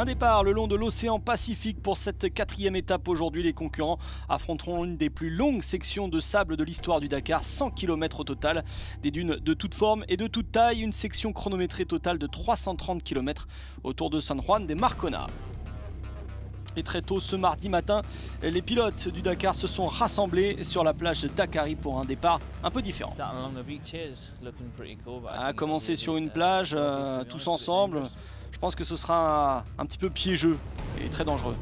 Un départ le long de l'océan Pacifique pour cette 4e étape aujourd'hui. Les concurrents affronteront une des plus longues sections de sable de l'histoire du Dakar, 100 km au total. Des dunes de toute forme et de toute taille, une section chronométrée totale de 330 km autour de San Juan de Marcona. Et très tôt ce mardi matin, les pilotes du Dakar se sont rassemblés sur la plage Dakari pour un départ un peu différent. À commencer sur une plage, tous ensemble, je pense que ce sera un petit peu piégeux et très dangereux.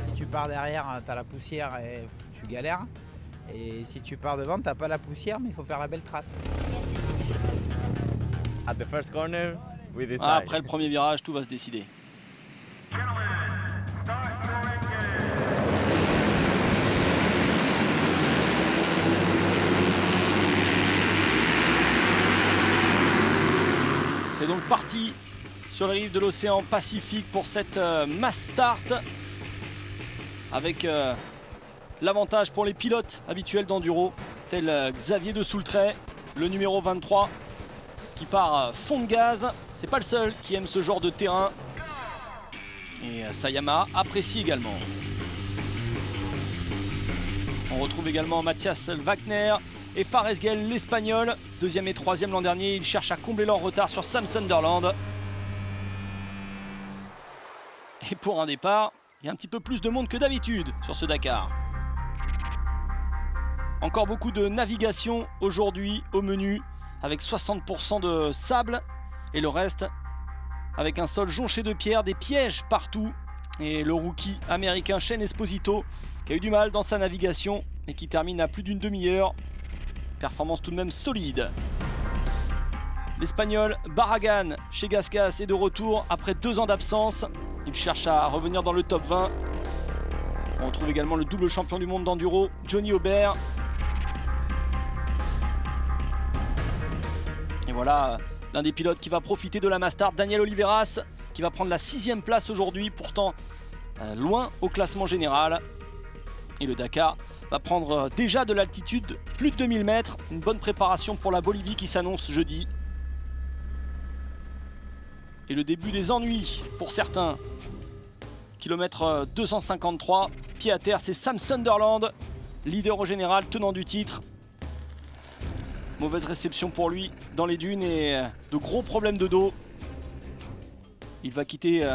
Si tu pars derrière, tu as la poussière et tu galères. Et si tu pars devant, tu n'as pas la poussière, mais il faut faire la belle trace. Après le premier virage, tout va se décider. C'est donc parti sur les rives de l'océan Pacifique pour cette mass start avec l'avantage pour les pilotes habituels d'enduro tel Xavier de Soultret, le numéro 23 qui part fond de gaz. C'est pas le seul qui aime ce genre de terrain et Sayama apprécie également. On retrouve également Mathias Wagner et Fares Gell, l'Espagnol, 2e et 3e l'an dernier. Ils cherchent à combler leur retard sur Sam Sunderland. Et pour un départ, il y a un petit peu plus de monde que d'habitude sur ce Dakar. Encore beaucoup de navigation aujourd'hui au menu, avec 60% de sable et le reste avec un sol jonché de pierres, des pièges partout. Et le rookie américain Shane Esposito qui a eu du mal dans sa navigation et qui termine à plus d'une demi-heure. Performance tout de même solide. L'Espagnol Barragan chez Gasgas est de retour après 2 ans d'absence. Il cherche à revenir dans le top 20. On retrouve également le double champion du monde d'enduro, Johnny Aubert. Et voilà l'un des pilotes qui va profiter de la mass start, Daniel Oliveras, qui va prendre la 6e place aujourd'hui, pourtant loin au classement général. Et le Dakar va prendre déjà de l'altitude, plus de 2000 mètres. Une bonne préparation pour la Bolivie qui s'annonce jeudi. Et le début des ennuis pour certains. Kilomètre 253, pied à terre, c'est Sam Sunderland, leader au général, tenant du titre. Mauvaise réception pour lui dans les dunes et de gros problèmes de dos. Il va quitter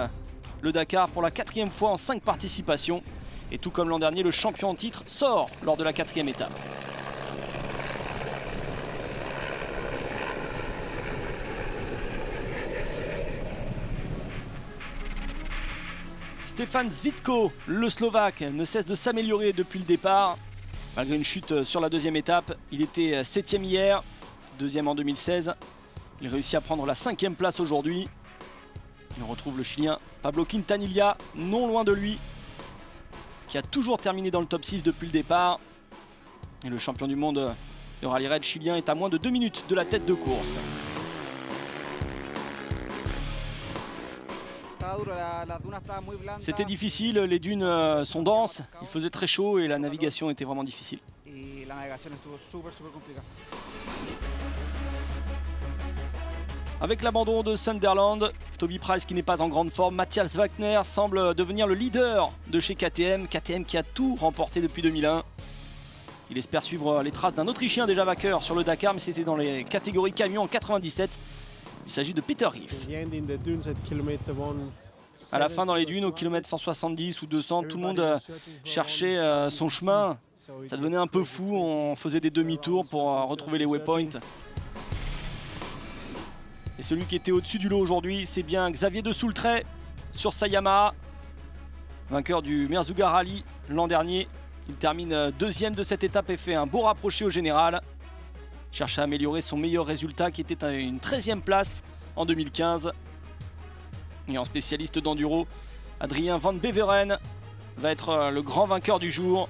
le Dakar pour la 4e fois en 5 participations. Et tout comme l'an dernier, le champion en titre sort lors de la 4e étape. Stefan Zvitko, le Slovaque, ne cesse de s'améliorer depuis le départ. Malgré une chute sur la 2e étape, il était 7e hier, 2e en 2016. Il réussit à prendre la 5e place aujourd'hui. On retrouve le Chilien Pablo Quintanilla, non loin de lui, qui a toujours terminé dans le top 6 depuis le départ. Et le champion du monde de rallye raid chilien est à moins de 2 minutes de la tête de course. C'était difficile, les dunes sont denses, il faisait très chaud et la navigation était vraiment difficile. Avec l'abandon de Sunderland, Toby Price qui n'est pas en grande forme, Matthias Wagner semble devenir le leader de chez KTM. KTM qui a tout remporté depuis 2001. Il espère suivre les traces d'un Autrichien déjà vainqueur sur le Dakar, mais c'était dans les catégories camions en 97. Il s'agit de Peter Riff. À la fin dans les dunes, au kilomètre 170 ou 200, tout le monde cherchait son chemin. Ça devenait un peu fou, on faisait des demi-tours pour retrouver les waypoints. Et celui qui était au-dessus du lot aujourd'hui, c'est bien Xavier de Soultret sur sa Yamaha. Vainqueur du Merzouga Rally l'an dernier. Il termine 2e de cette étape et fait un beau rapproché au général. Il cherche à améliorer son meilleur résultat qui était à une 13e place en 2015. Et en spécialiste d'enduro, Adrien Van Beveren va être le grand vainqueur du jour.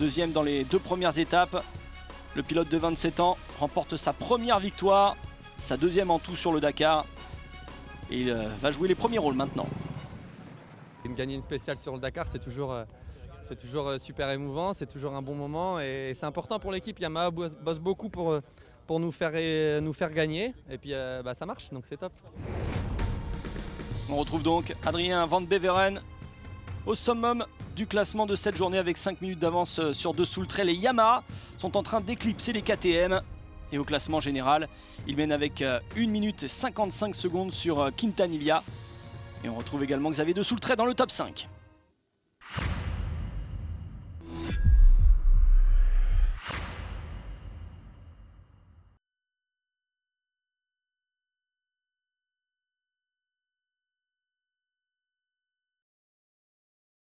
2e dans les 2 premières étapes. Le pilote de 27 ans remporte sa première victoire. Sa 2e en tout sur le Dakar. Et il va jouer les premiers rôles maintenant. Gagner une spéciale sur le Dakar, c'est toujours super émouvant, c'est toujours un bon moment et c'est important pour l'équipe. Yamaha bosse beaucoup pour nous faire gagner et puis ça marche, donc c'est top. On retrouve donc Adrien Van Beveren au summum du classement de cette journée avec 5 minutes d'avance sur De Soultret. Les Yamaha sont en train d'éclipser les KTM. Et au classement général, il mène avec 1 minute 55 secondes sur Quintanilla. Et on retrouve également Xavier De Soultret dans le top 5.